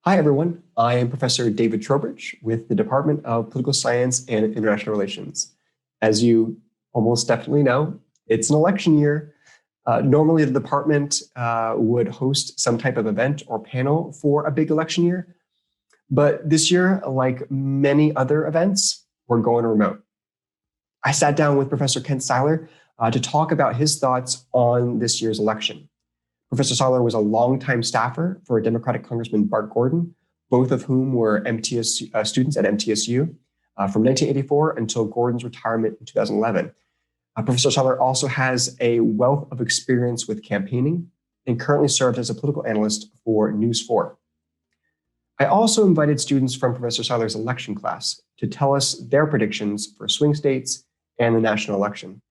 Hi, everyone. I am Professor David Trowbridge with the Department of Political Science and International Relations. As you almost definitely know, it's an election year. Normally, the department would host some type of event or panel for a big election year. But this year, like many other events, we're going remote. I sat down with Professor Kent Syler to talk about his thoughts on this year's election. Professor Syler was a longtime staffer for Democratic Congressman Bart Gordon, both of whom were MTSU students at MTSU from 1984 until Gordon's retirement in 2011. Professor Syler also has a wealth of experience with campaigning and currently serves as a political analyst for News 4. I also invited students from Professor Syler's election class to tell us their predictions for swing states and the national election.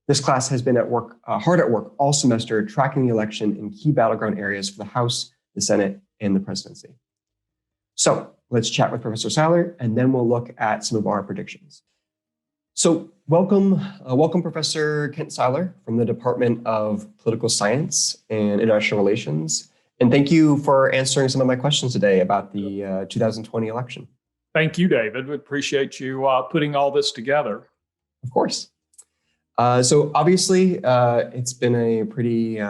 This class has been hard at work all semester, tracking the election in key battleground areas for the House, the Senate, and the presidency. So let's chat with Professor Syler, and then we'll look at some of our predictions. So welcome, Professor Kent Syler from the Department of Political Science and International Relations. And thank you for answering some of my questions today about the 2020 election. Thank you, David. We appreciate you putting all this together. Of course. So obviously, it's been a pretty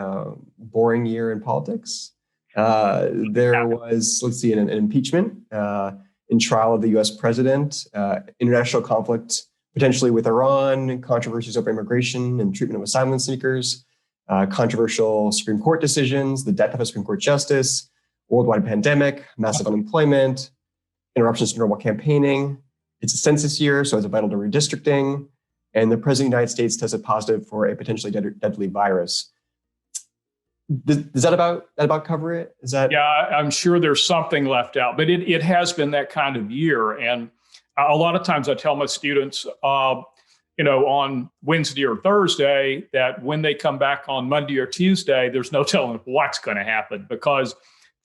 boring year in politics. There was, an impeachment in trial of the U.S. president, international conflict potentially with Iran, controversies over immigration and treatment of asylum seekers, controversial Supreme Court decisions, the death of a Supreme Court justice, worldwide pandemic, massive unemployment, interruptions to normal campaigning. It's a census year, so it's vital to redistricting. And the president of the United States tested positive for a potentially deadly virus. Does that about cover it? Yeah, I'm sure there's something left out, but it has been that kind of year. And a lot of times I tell my students, on Wednesday or Thursday, that when they come back on Monday or Tuesday, there's no telling what's going to happen, because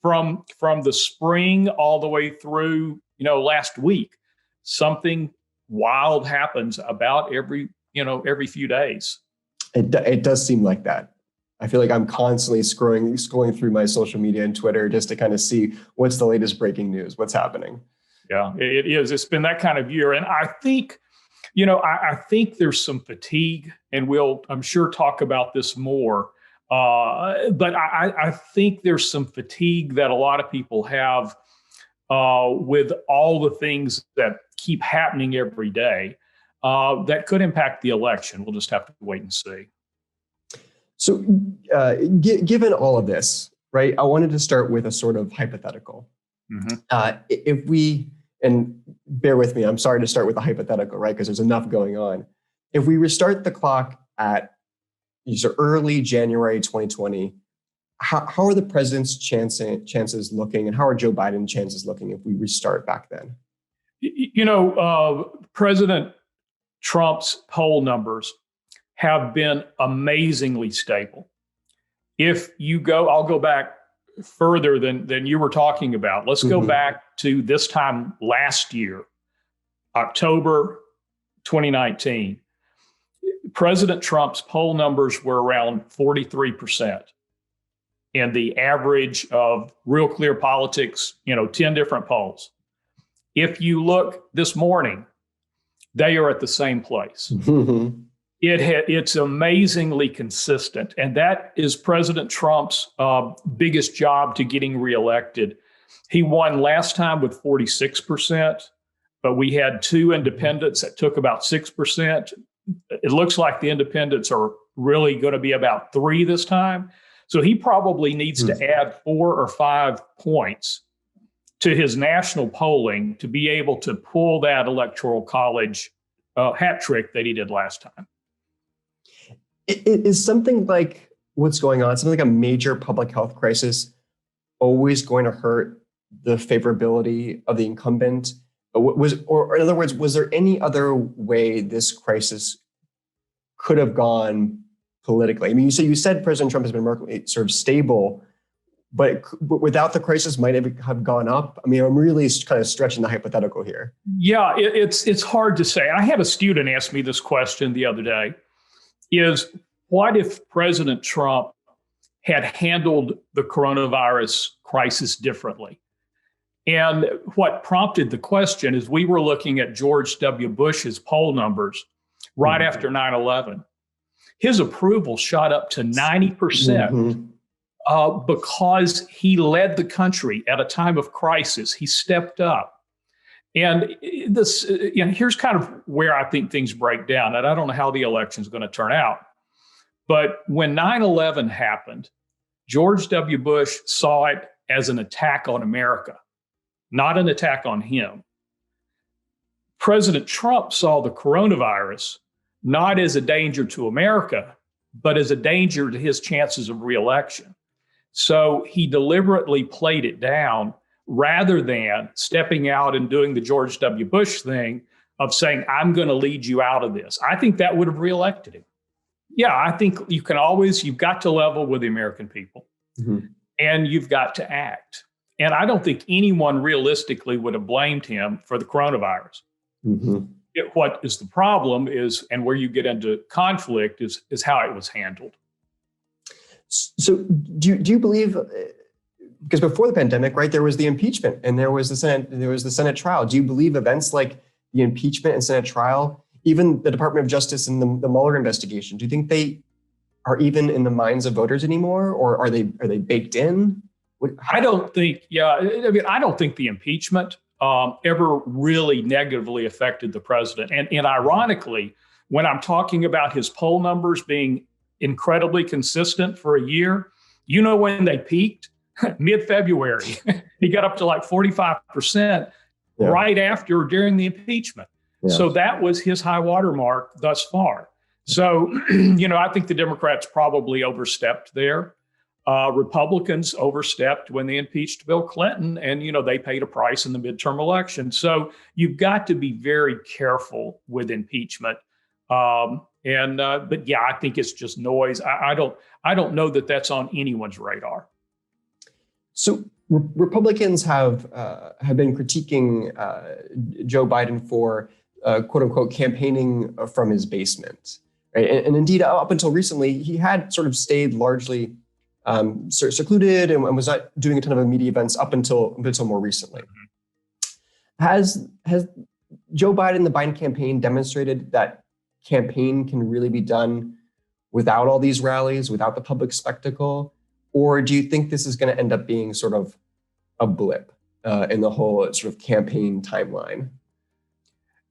from the spring all the way through, last week, something wild happens about every few days. It does seem like that. I feel like I'm constantly scrolling through my social media and Twitter just to kind of see what's the latest breaking news, what's happening. Yeah, it is. It's been that kind of year. And I think, I think there's some fatigue, and we'll, I'm sure, talk about this more. But I think there's some fatigue that a lot of people have with all the things that keep happening every day that could impact the election. We'll just have to wait and see. So given all of this, right, I wanted to start with a sort of hypothetical. Mm-hmm. If we, and bear with me, I'm sorry to start with a hypothetical, right, because there's enough going on. If we restart the clock at early January 2020, how are the president's chances looking, and how are Joe Biden's chances looking if we restart back then? President Trump's poll numbers have been amazingly stable. If you go, I'll go back further than you were talking about. Let's go back to this time last year, October 2019. President Trump's poll numbers were around 43%. And the average of Real Clear Politics, 10 different polls. If you look this morning, they are at the same place. Mm-hmm. It's amazingly consistent. And that is President Trump's biggest job to getting reelected. He won last time with 46%, but we had two independents that took about 6%. It looks like the independents are really going to be about 3% this time. So he probably needs to add 4 or 5 points to his national polling to be able to pull that electoral college hat trick that he did last time. Is something like what's going on, something like a major public health crisis, always going to hurt the favorability of the incumbent? Or in other words, was there any other way this crisis could have gone politically? I mean, you said President Trump has been remarkably sort of stable, but without the crisis, might it have gone up? I mean, I'm really kind of stretching the hypothetical here. Yeah, it's hard to say. I had a student ask me this question the other day, is what if President Trump had handled the coronavirus crisis differently? And what prompted the question is we were looking at George W. Bush's poll numbers right after 9/11. His approval shot up to 90% because he led the country at a time of crisis. He stepped up. And here's kind of where I think things break down. And I don't know how the election is going to turn out. But when 9/11 happened, George W. Bush saw it as an attack on America, not an attack on him. President Trump saw the coronavirus not as a danger to America, but as a danger to his chances of reelection. So he deliberately played it down rather than stepping out and doing the George W. Bush thing of saying, I'm going to lead you out of this. I think that would have reelected him. Yeah, I think you've got to level with the American people and you've got to act. And I don't think anyone realistically would have blamed him for the coronavirus. What is the problem is, and where you get into conflict is how it was handled. So do you believe, because before the pandemic, right, there was the impeachment and there was the Senate trial. Do you believe events like the impeachment and Senate trial, even the Department of Justice and the Mueller investigation, do you think they are even in the minds of voters anymore, or are they baked in? I don't think the impeachment ever really negatively affected the president. And ironically, when I'm talking about his poll numbers being incredibly consistent for a year, when they peaked? Mid-February. He got up to like 45% right after, during the impeachment. Yeah. So that was his high water mark thus far. So, I think the Democrats probably overstepped there. Republicans overstepped when they impeached Bill Clinton, and, they paid a price in the midterm election. So you've got to be very careful with impeachment. But yeah, I think it's just noise. I don't know that that's on anyone's radar. So Republicans have been critiquing Joe Biden for quote unquote campaigning from his basement, right? And indeed, up until recently, he had sort of stayed largely secluded and was not doing a ton of media events up until more recently. Has Joe Biden, the Biden campaign, demonstrated that campaign can really be done without all these rallies, without the public spectacle? Or do you think this is going to end up being sort of a blip in the whole sort of campaign timeline?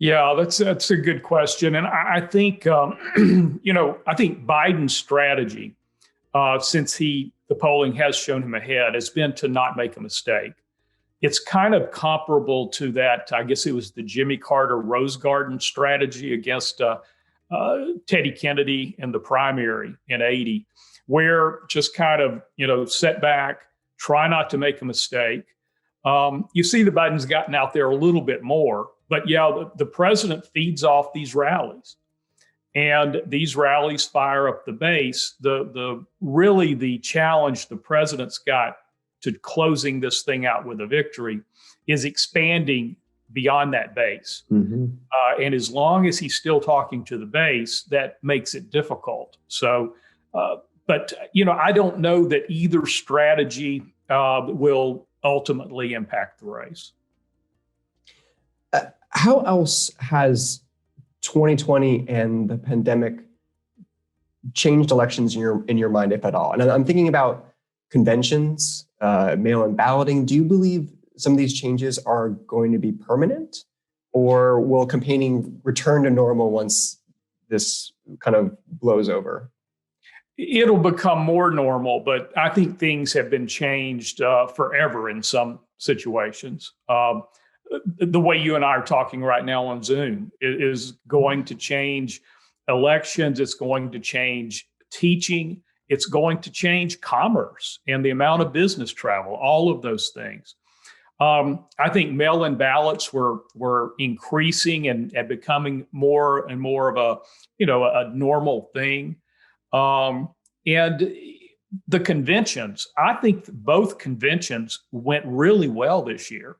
Yeah, that's a good question. And I think, I think Biden's strategy, since the polling has shown him ahead, has been to not make a mistake. It's kind of comparable to that, I guess it was the Jimmy Carter Rose Garden strategy against Teddy Kennedy in the primary in 80. Where just kind of, set back, try not to make a mistake. You see the Biden's gotten out there a little bit more, but the president feeds off these rallies. And these rallies fire up the base. The challenge the president's got to closing this thing out with a victory is expanding beyond that base. And as long as he's still talking to the base, that makes it difficult. So, But, I don't know that either strategy will ultimately impact the race. How else has 2020 and the pandemic changed elections in your mind, if at all? And I'm thinking about conventions, mail-in balloting. Do you believe some of these changes are going to be permanent, or will campaigning return to normal once this kind of blows over? It'll become more normal, but I think things have been changed forever in some situations. The way you and I are talking right now on Zoom is going to change elections. It's going to change teaching. It's going to change commerce and the amount of business travel, all of those things. I think mail-in ballots were increasing and becoming more and more of a normal thing. And the conventions, I think both conventions went really well this year.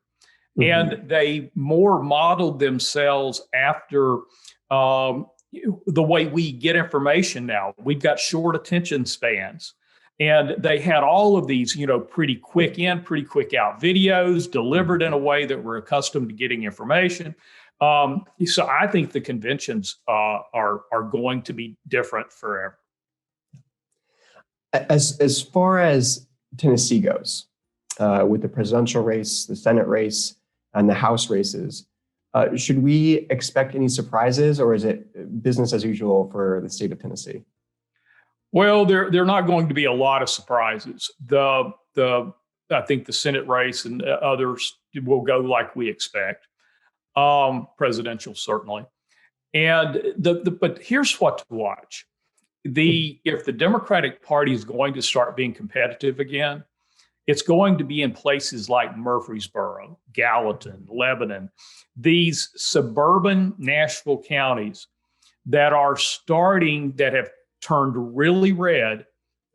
And they more modeled themselves after the way we get information now. We've got short attention spans. And they had all of these, pretty quick in, pretty quick out videos delivered in a way that we're accustomed to getting information. So I think the conventions are going to be different forever. As far as Tennessee goes, with the presidential race, the Senate race, and the House races, should we expect any surprises, or is it business as usual for the state of Tennessee? Well, there are not going to be a lot of surprises. I think the Senate race and others will go like we expect. Presidential certainly, and but here's what to watch: if the Democratic Party is going to start being competitive again, it's going to be in places like Murfreesboro, Gallatin, Lebanon, these suburban Nashville counties that have turned really red,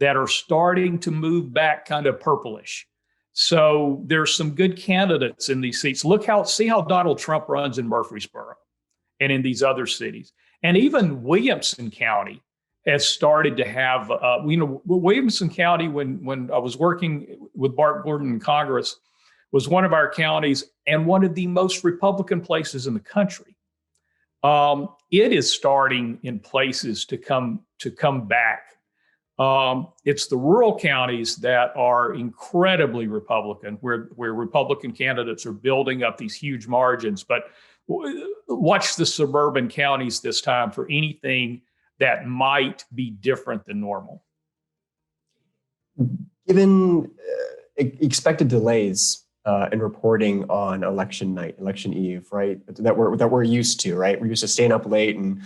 that are starting to move back kind of purplish. So there's some good candidates in these seats. See how Donald Trump runs in Murfreesboro and in these other cities. And even Williamson County has started to have, Williamson County, when I was working with Bart Gordon in Congress, was one of our counties and one of the most Republican places in the country. It is starting in places to come back. It's the rural counties that are incredibly Republican, where Republican candidates are building up these huge margins. But watch the suburban counties this time for anything that might be different than normal. Given expected delays in reporting on election night, election eve, right? That we're used to, right? We're used to staying up late and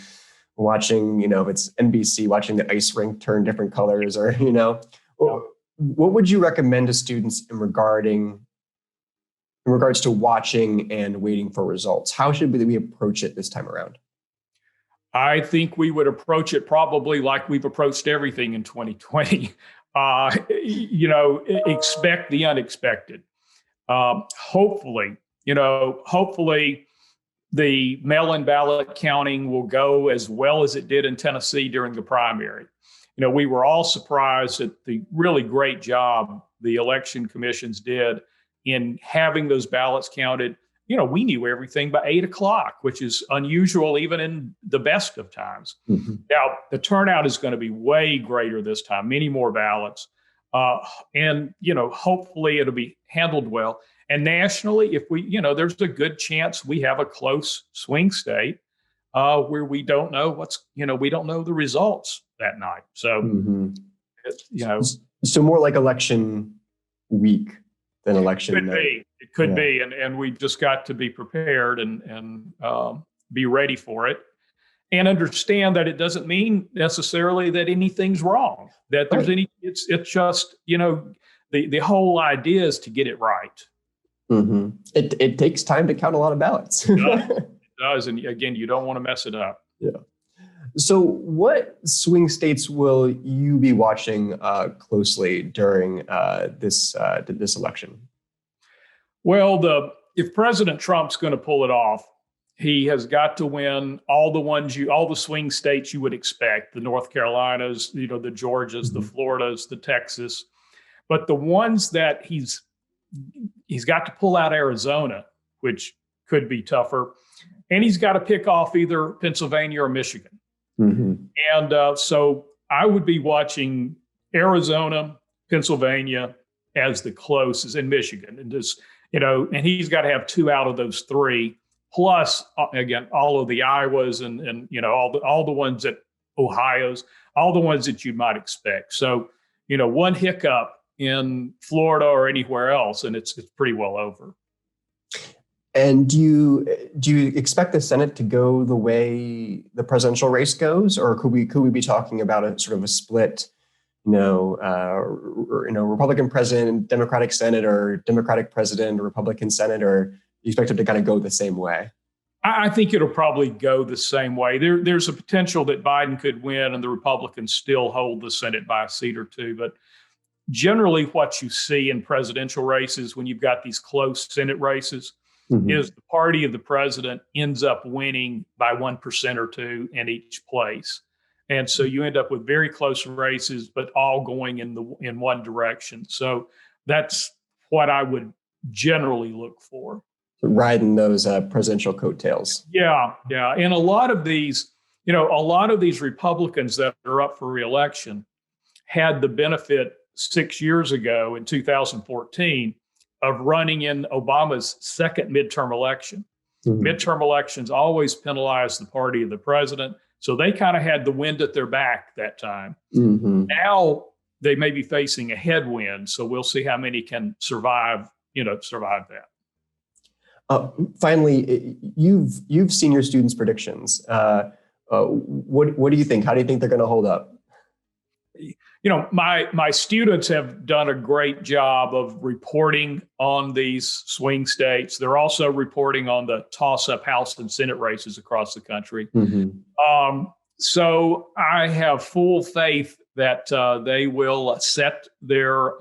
watching, if it's NBC, watching the ice rink turn different colors, or what would you recommend to students in regards to watching and waiting for results? How should we approach it this time around? I think we would approach it probably like we've approached everything in 2020. Expect the unexpected. Hopefully the mail-in ballot counting will go as well as it did in Tennessee during the primary. We were all surprised at the really great job the election commissions did in having those ballots counted. We knew everything by 8 o'clock, which is unusual even in the best of times. Mm-hmm. Now, the turnout is going to be way greater this time, many more ballots. And hopefully it'll be handled well. And nationally, if there's a good chance we have a close swing state where we don't know we don't know the results that night. So, mm-hmm. So more like election week than election night. It could be. And we just got to be prepared and be ready for it. And understand that it doesn't mean necessarily that anything's wrong, that there's it's just, the whole idea is to get it right. Mm-hmm. It takes time to count a lot of ballots. It does. And again, you don't want to mess it up. Yeah. So what swing states will you be watching closely during this election? Well, if President Trump's going to pull it off, he has got to win all the swing states you would expect, the North Carolinas, the Georgias, mm-hmm. the Floridas, the Texas. But the ones that he's got to pull out Arizona, which could be tougher. And he's got to pick off either Pennsylvania or Michigan. Mm-hmm. And so I would be watching Arizona, Pennsylvania as the closest, and Michigan. And just, and he's got to have 2 out of those 3. Plus, again, all of the Iowas and all the ones that Ohio's, all the ones that you might expect. So, one hiccup in Florida or anywhere else, and it's pretty well over. And do you expect the Senate to go the way the presidential race goes, or could we be talking about a sort of a split, Republican president, Democratic Senate, or Democratic president, Republican Senate, or you expect it to kind of go the same way? I think it'll probably go the same way. There's a potential that Biden could win and the Republicans still hold the Senate by a seat or 2. But generally what you see in presidential races when you've got these close Senate races mm-hmm. is the party of the president ends up winning by 1% or 2 in each place. And so you end up with very close races, but all going in one direction. So that's what I would generally look for. Riding those presidential coattails. Yeah. And a lot of these Republicans that are up for reelection had the benefit 6 years ago in 2014 of running in Obama's second midterm election. Mm-hmm. Midterm elections always penalize the party of the president. So they kind of had the wind at their back that time. Mm-hmm. Now they may be facing a headwind. So we'll see how many can survive that. Finally, you've seen your students' predictions. What do you think? How do you think they're going to hold up? My students have done a great job of reporting on these swing states. They're also reporting on the toss-up House and Senate races across the country. Mm-hmm. So I have full faith that they will set their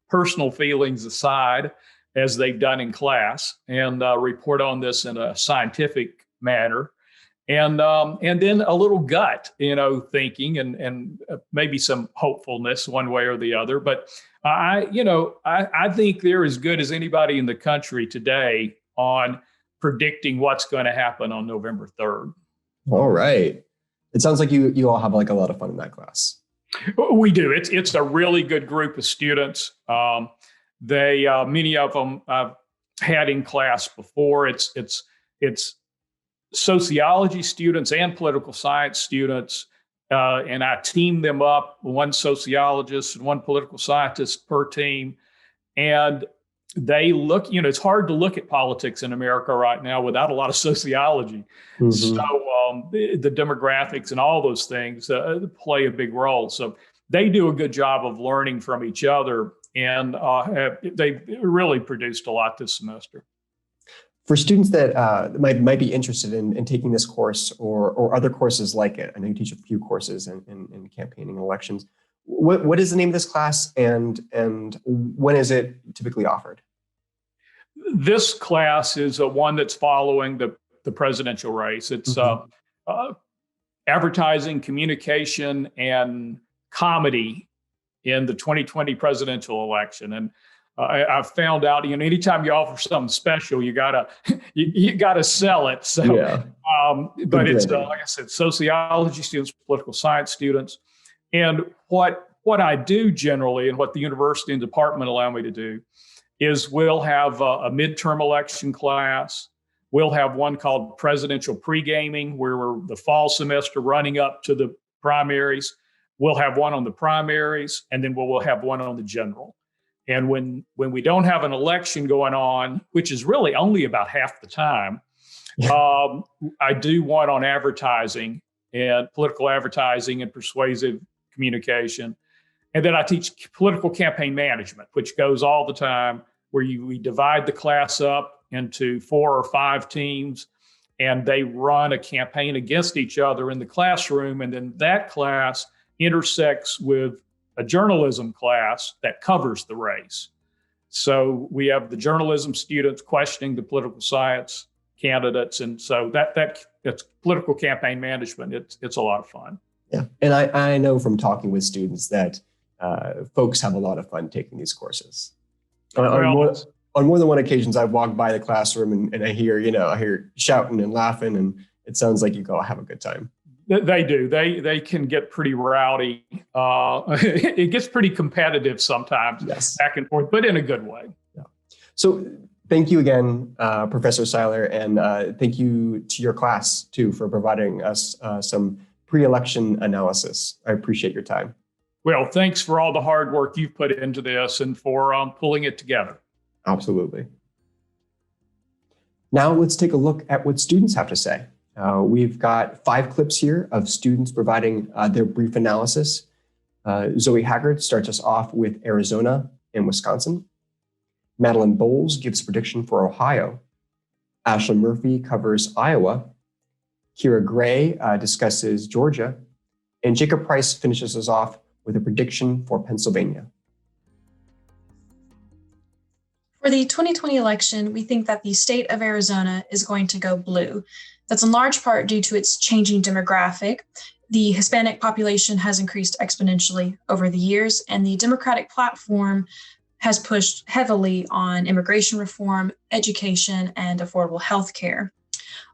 personal feelings aside, as they've done in class, and report on this in a scientific manner. And then a little gut, thinking and maybe some hopefulness one way or the other. But I think they're as good as anybody in the country today on predicting what's going to happen on November 3rd. All right. It sounds like you all have like a lot of fun in that class. We do. It's a really good group of students. They many of them I've had in class before. It's sociology students and political science students, and I team them up, one sociologist and one political scientist per team. And they look, it's hard to look at politics in America right now without a lot of sociology. Mm-hmm. So the demographics and all those things play a big role. So they do a good job of learning from each other, and they've really produced a lot this semester. For students that might be interested in taking this course or other courses like it, I know you teach a few courses in campaigning and elections. What is the name of this class, and when is it typically offered? This class is one that's following the presidential race. It's advertising, communication, and comedy in the 2020 presidential election. And I've found out, anytime you offer something special, you gotta sell it. So, yeah. But it's like I said, sociology students, political science students, and what I do generally, and what the university and department allow me to do, is we'll have a midterm election class. We'll have one called presidential pre-gaming, where we're the fall semester running up to the primaries. We'll have one on the primaries, and then we'll have one on the general. And when we don't have an election going on, which is really only about half the time, I do one on advertising and political advertising and persuasive communication. And then I teach political campaign management, which goes all the time, where we divide the class up into 4 or 5 teams, and they run a campaign against each other in the classroom. And then that class intersects with a journalism class that covers the race. So we have the journalism students questioning the political science candidates. And so that's political campaign management. It's a lot of fun. Yeah. And I know from talking with students that folks have a lot of fun taking these courses. On more than one occasions, I've walked by the classroom and I hear shouting and laughing, and it sounds like you go have a good time. They do. They can get pretty rowdy. It gets pretty competitive sometimes, yes, back and forth, but in a good way. Yeah. So thank you again, Professor Syler, and thank you to your class too for providing us some pre-election analysis. I appreciate your time. Well, thanks for all the hard work you've put into this and for pulling it together. Absolutely. Now let's take a look at what students have to say. We've got 5 clips here of students providing their brief analysis. Zoe Haggard starts us off with Arizona and Wisconsin. Madeline Boles gives a prediction for Ohio. Ashlin Murphy covers Iowa. Keira Gray discusses Georgia. And Jacob Price finishes us off with a prediction for Pennsylvania. For the 2020 election, we think that the state of Arizona is going to go blue. That's in large part due to its changing demographic. The Hispanic population has increased exponentially over the years, and the Democratic platform has pushed heavily on immigration reform, education, and affordable health care.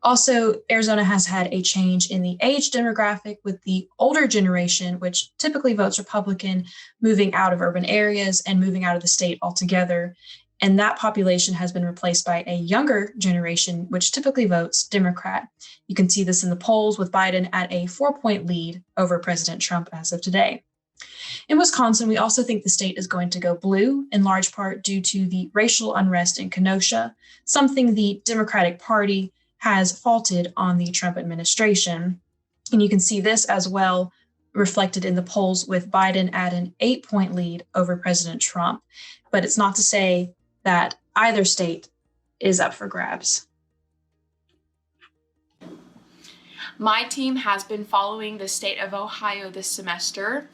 Also, Arizona has had a change in the age demographic, with the older generation, which typically votes Republican, moving out of urban areas and moving out of the state altogether. And that population has been replaced by a younger generation, which typically votes Democrat. You can see this in the polls, with Biden at a 4-point lead over President Trump as of today. In Wisconsin, we also think the state is going to go blue, in large part due to the racial unrest in Kenosha, something the Democratic Party has faulted on the Trump administration. And you can see this as well reflected in the polls, with Biden at an 8-point lead over President Trump. But it's not to say that either state is up for grabs. My team has been following the state of Ohio this semester.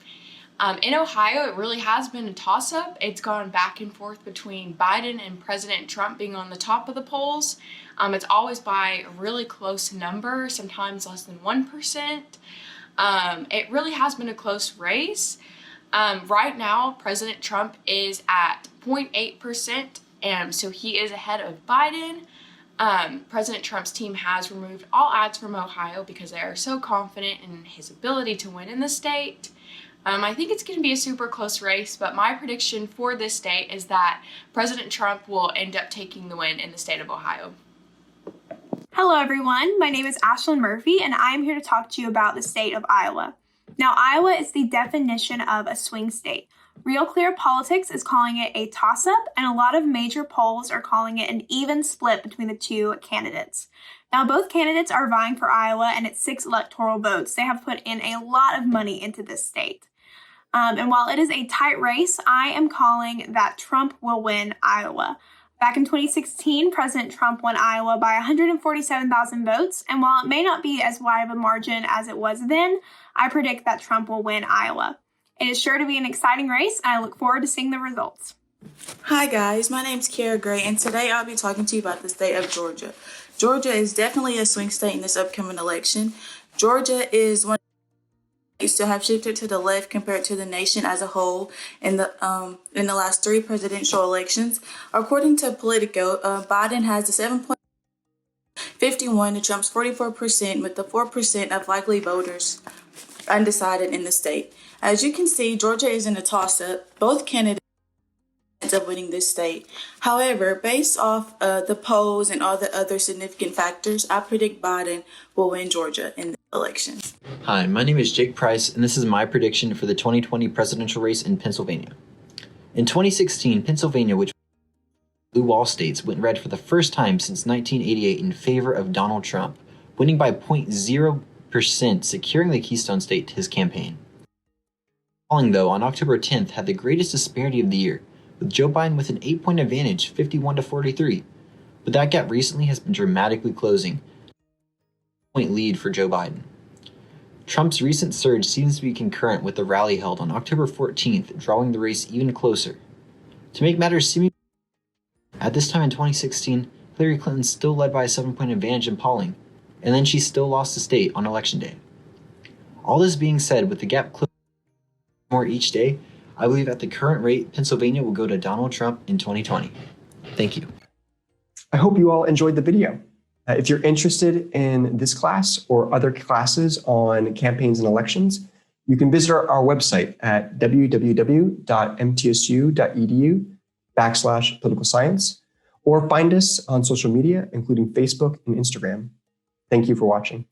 In Ohio, it really has been a toss-up. It's gone back and forth between Biden and President Trump being on the top of the polls. It's always by a really close number, sometimes less than 1%. It really has been a close race. Right now, President Trump is at 0.8%, and so he is ahead of Biden. President Trump's team has removed all ads from Ohio because they are so confident in his ability to win in the state. I think it's going to be a super close race, but my prediction for this state is that President Trump will end up taking the win in the state of Ohio. Hello everyone, my name is Ashlin Murphy and I'm here to talk to you about the state of Iowa. Now, Iowa is the definition of a swing state. Real Clear Politics is calling it a toss-up, and a lot of major polls are calling it an even split between the two candidates. Now, both candidates are vying for Iowa and its 6 electoral votes. They have put in a lot of money into this state. And while it is a tight race, I am calling that Trump will win Iowa. Back in 2016, President Trump won Iowa by 147,000 votes, and while it may not be as wide of a margin as it was then, I predict that Trump will win Iowa. It is sure to be an exciting race, and I look forward to seeing the results. Hi guys, my name's Keira Gray, and today I'll be talking to you about the state of Georgia. Georgia is definitely a swing state in this upcoming election. Georgia is one states to have shifted to the left compared to the nation as a whole in the last 3 presidential elections. According to Politico, Biden has a 7.51 to Trump's 44%, with the 4% of likely voters undecided in the state. As you can see, Georgia is in a toss-up. Both candidates of winning this state. However, based off the polls and all the other significant factors, I predict Biden will win Georgia in the election. Hi, my name is Jake Price, and this is my prediction for the 2020 presidential race in Pennsylvania. In 2016, Pennsylvania, which blue wall states, went red for the first time since 1988 in favor of Donald Trump, winning by 0.0%, securing the Keystone State to his campaign. Polling, though, on October 10th had the greatest disparity of the year, with Joe Biden with an 8-point advantage, 51 to 43. But that gap recently has been dramatically closing, point lead for Joe Biden. Trump's recent surge seems to be concurrent with the rally held on October 14th, drawing the race even closer. To make matters seemingly at this time in 2016, Hillary Clinton still led by a 7-point advantage in polling, and then she still lost the state on Election Day. All this being said, with the gap closing more each day, I believe at the current rate, Pennsylvania will go to Donald Trump in 2020. Thank you. I hope you all enjoyed the video. If you're interested in this class or other classes on campaigns and elections, you can visit our website at www.mtsu.edu/political science, or find us on social media, including Facebook and Instagram. Thank you for watching.